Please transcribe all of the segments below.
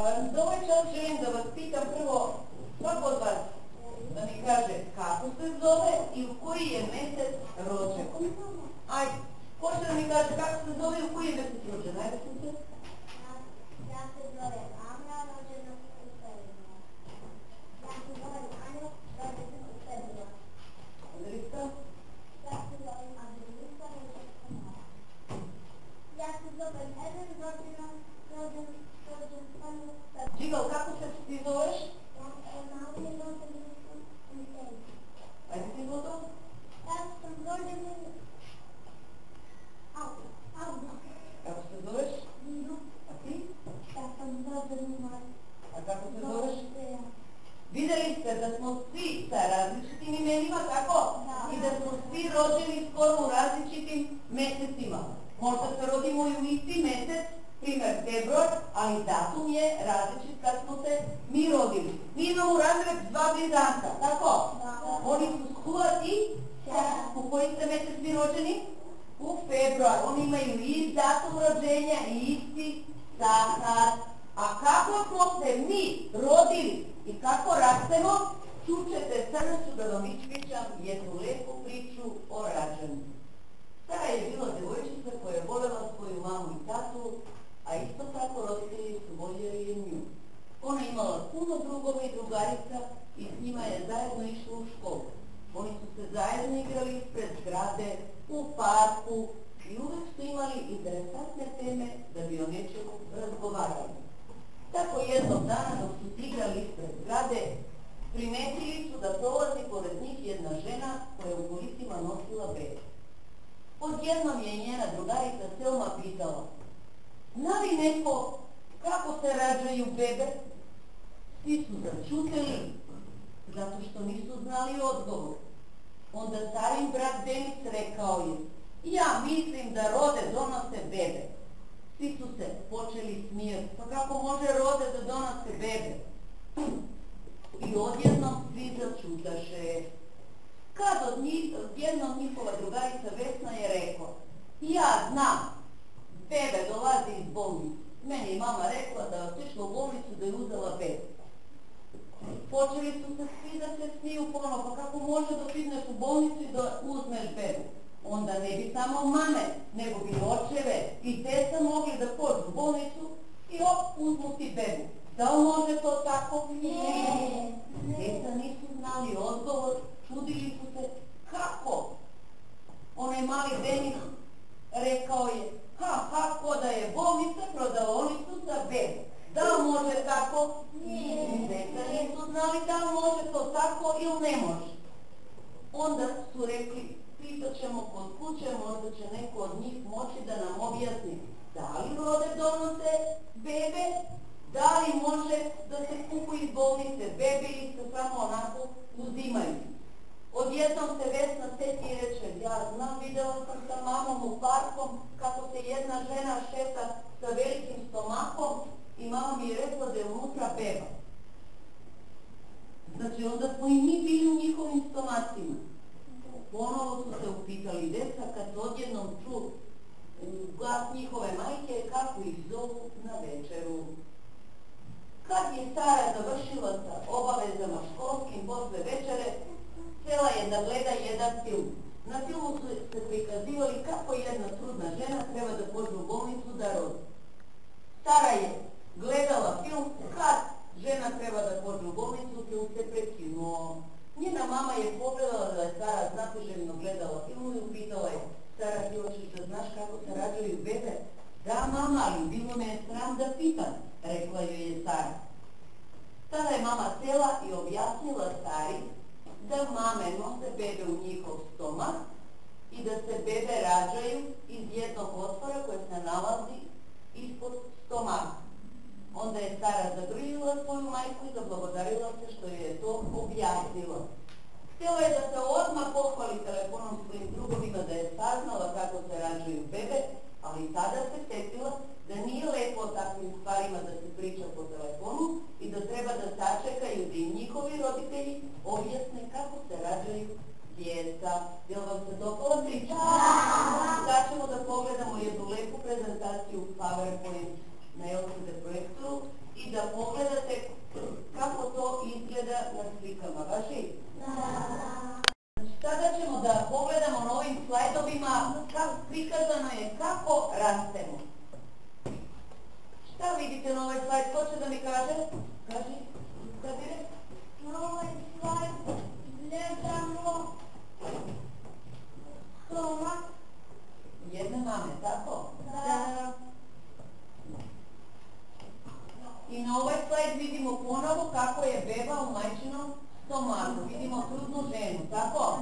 Za ovaj čas želim da vas pitam prvo, svako od vas da mi kaže kako se zove i u koji je mesec rođen. Ajde, hoće da mi kaže kako se zove i u koji je mesec rođen. Ajde, slučaj. Ja se zovem Amra, rođena u februaru. Ja se zovem Anjo, rođena u februaru. Andrika? Ja se zovem Andrika, rođena u martu. Ja se zovem Eden, rođen u februaru. Džigal, kako se ti zoveš? Ja sam Mali, rođena u februaru. Ajde ti gotovo? Ja sam rođena u avgustu. Kako se zoveš? Vino. A ti? Ja sam rođena u martu. A kako se zoveš? Vidjeli ste da smo svi sa različitim imenima, tako? Da. I da smo svi rođeni skoro u različitim mesecima. Možda se rodimo i u isti mesec, primjer februar, ali datum je različit kad smo se mi rodili. Mi imamo u razred dva blizanca, tako? Da. Oni su skuvati. U koji ste mesec vi rođeni? U februar. Oni imaju i datum rođenja i isti sahar. A kako smo se mi rodili i kako rastemo, čućete sada ću da vam ispričam jednu lepu priču o rađanju. Stara je bila devojčica koja je voljela svoju mamu i tatu, a isto tako roditelji su voljeli i nju. Ona imala puno drugova i drugarica i s njima je zajedno išla u školu. Oni su se zajedno igrali ispred zgrade, u parku i uvek su imali interesantne teme da bi o nečemu razgovarali. Tako jednog dana dok su se igrali ispred zgrade, primetili su da prolazi pored njih jedna žena koja u kolicima nosila bebe. Odjednom je njena drugarica Selma pitala: zna li neko kako se rađaju bebe? Svi su začuteli, zato što nisu znali odgovor. Onda starin brat Denis rekao je: ja mislim da rode donose bebe. Svi su se počeli smijeti. Pa kako može rode da donose bebe? I odjednom svi začutaše. Kad odjednom njihova drugarica Vesna je rekla: ja znam, bebe dolazi iz bolnice. Meni je mama rekla da je otišla u bolnicu da je uzela bebe. Počeli su se svi da se smiju ponovo. Pa kako može da ideš u bolnicu i da uzmeš bebu? Onda ne bi samo mame, nego bi očeve i teca mogli da pođu u bolnicu i uzmu ti bebu. Da li može to tako? Ne. Teca nisu znali odgovor, čudili su se kako. Onaj mali Denis rekao je: ko da je bolnica prodavaonicu za bebu. Da li može tako? Teca nisu znali da li može to tako ili ne može. Onda su rekli: pitat ćemo kod kuće, možda će neko od njih moći da nam objasni da li rode donose bebe, da li može da se kupu iz bolnice bebe ili se samo onako uzimaju. Odjednom se Vesna seti i reče: ja znam, videla sam sa mamom u parkom kako se jedna žena šeta sa velikim stomakom i mama mi je rekla da je unutra beba. Znači onda smo i mi bili u njihovim stomacima. Ponovo su se upitali deca kad se odjednom ču glas njihove majke kako ih zovu na večeru. Kad je Sara završila sa obavezama školskim posle večere, htjela je da gleda jedan film. Na filmu su se prikazivali kako jedna trudna žena treba da pođe u bolnicu da rodi. Sara je gledala film, kad žena treba da pođe u bolnicu, film se prekinuo. Njena mama je pogledala da je Sara znatiželjno gledala film i upitala je: Sara, ti hoćeš da znaš kako se rađaju bebe? Da, mama, ali bilo me je sram da pitam, rekla joj je Sara. Tada je mama sela i objasnila Sari da mame nose bebe u njihov stomak i da se bebe rađaju iz jednog otvora koje se nalazi ispod stomaka. Onda je Sara zagrlila svoju majku i zablagodarila se što je to objasnila. Htjela je da se odmah pohvali telefonom svojim drugovima da je saznala kako se rađaju bebe, ali tada se setila da nije lepo o takvim stvarima da se priča po telefonu i da treba da sačekaju da im njihovi roditelji objasne kako se rađaju djeca. Jel vam se dopala priča? Sad ćemo da pogledamo jednu lepu prezentaciju PowerPoint na LCD projektoru i da prikazano je kako rastemo. Šta vidite na ovaj slajd? Ko će da mi kaže? Kaži, Kadire. Na ovaj slajd gledamo stomak. Jedne mame, tako? Da. I na ovaj slajd vidimo ponovo kako je beba u majčinom stomaku. Vidimo trudnu ženu, tako?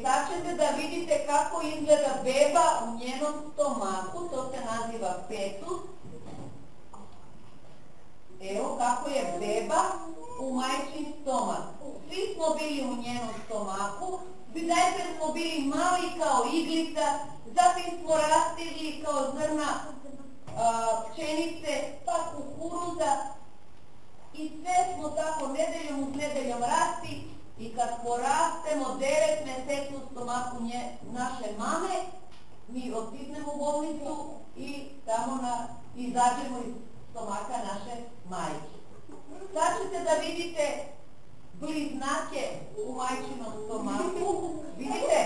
Sad ćete da vidite kako izgleda beba u njenom stomaku. To se naziva fetus. Evo kako je beba u majčin stomak. Svi smo bili u njenom stomaku. Najprej smo bili mali kao iglica, zatim smo rastegli kao zrna pšenice, pa kukuruza i sve smo tako nedeljom uz nedeljom rasti i kad porastemo 9 meseci u stomaku naše mame, mi otiznemo u bolnicu i tamo izađemo iz stomaka naše majke. Sad ćete da vidite bliznake u majčinom stomaku. Vidite?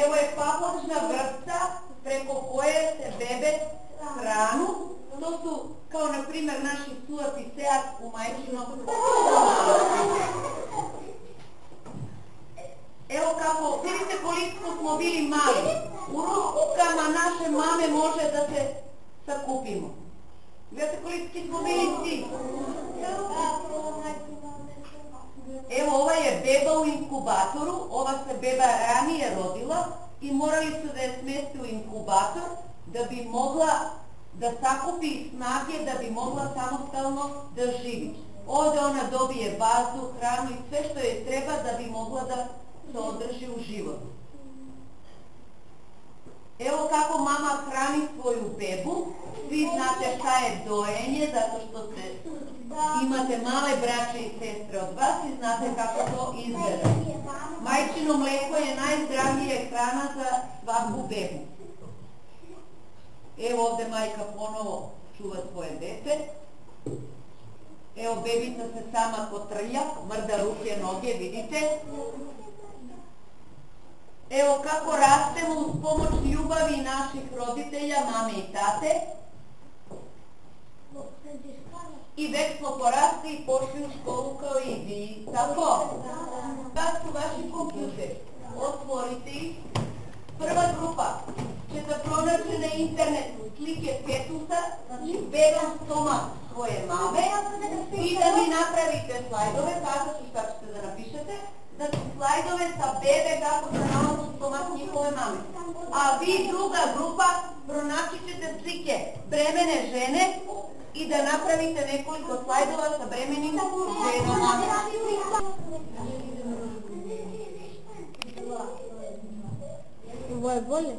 Evo je paplačna vrpca preko koje se bebe hranu. To su kao na primjer naši suati seat u majčinom stomaku. Evo kako, vidite koliko smo bili mali. U rukama naše mame može da se sakupimo. Vidite koliko smo bili svi. Evo ova je beba u inkubatoru, ova se beba ranije rodila i morali su da je smeste u inkubator da bi mogla da sakupi snage, da bi mogla samostalno da živi. Ovdje ona dobije vazduh, hranu i sve što je treba da bi mogla da se održi u životu. Evo kako mama hrani svoju bebu. Svi znate šta je dojenje, zato što imate male braće i sestre od vas i znate kako to izgleda. Majčino mleko je najzdravije hrana za svaku bebu. Evo ovdje majka ponovo čuva svoje dete. Evo bebica se sama kotrlja, mrda ruke, noge, vidite. Evo kako rastemo uz pomoć ljubavi naših roditelja, mame i tate. I već smo porasli i pošli u školu kao i vi. Tako? Kad su vaši kompjuteri? Otvorite ih. Prva grupa će da pronađe na internetu slike fetusa, znači beban stomak svoje mame i da mi napravite slajdove, kazat ću šta ćete da napišete, znači slajdove sa bebe kako se nalazi u stomaku njihove mame. A vi druga grupa pronaći ćete slike bremene žene i da napravite nekoliko slajdova sa bremenim ženama. Ovo je bolje.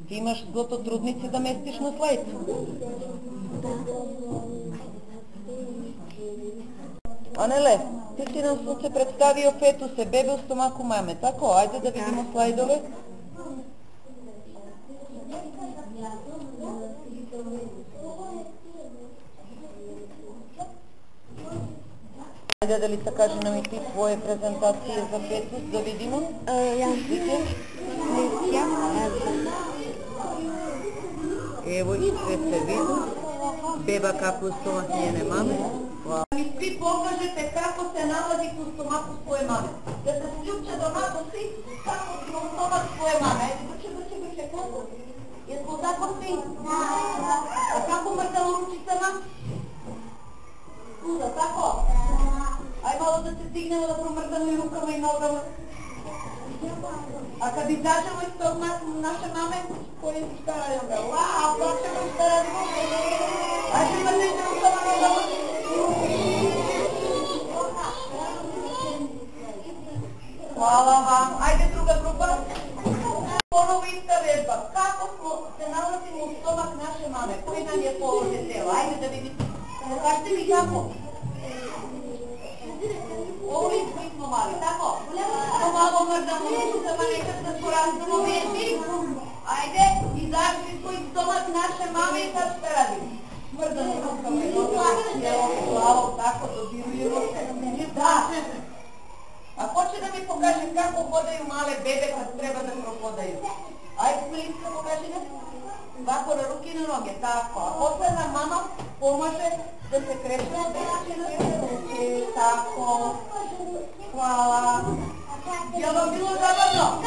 Ti imaš zlato trudnice da mestiš na slajd. Anele, ti si nam sunce predstavio fetuse, bebe u stomaku mame, tako? Ajde da vidimo slajdove. Ajde da li sa kaže nam i ti tvoje prezentacije za fetus, da vidimo. Evo i sve se vidi. Beba kako u stomak njene mame. Mi svi pokažete kako se nalazite u stomaku svoje mame. Da se sljubče donako svi kako smo u stomak svoje mame. Ajde, brče, kako? Jesmo tako svi? A kako mrtalo ručicama? Tuda, tako? Aj malo da se stignemo da promrdamo i rukama i nogama. A kad izađemo iz tog naše mame koji su starali onda. Wow, kako ćemo šta radimo? Ajde, imate se rukama nogama. Hvala vam. Ajde, druga grupa. Ponovo ista vežba. Kako smo se nalazimo u stomak naše mame? Koji nam je položaj tela? Ajde da vidite. Kažite mi kako? Ovo mi smo mali, tako? Pomalo mrdamo ručicama, nekad da poraznemo vežbi. Ajde, izašli smo iz stomak naše mame i sad šta radimo? Mrdamo rukama i nogama, tijelom, glavom, tako, dodirujemo se. Da. A ko će da mi pokaže kako hodaju male bebe kad treba da prohodaju? Ajde, Smiliska, pokaži nas. Ovako na ruke i na noge, tako. A posle nam mama pomaže da se krećemo beći na sve ruke, tako. Hvala. Je li vam bilo zabavno?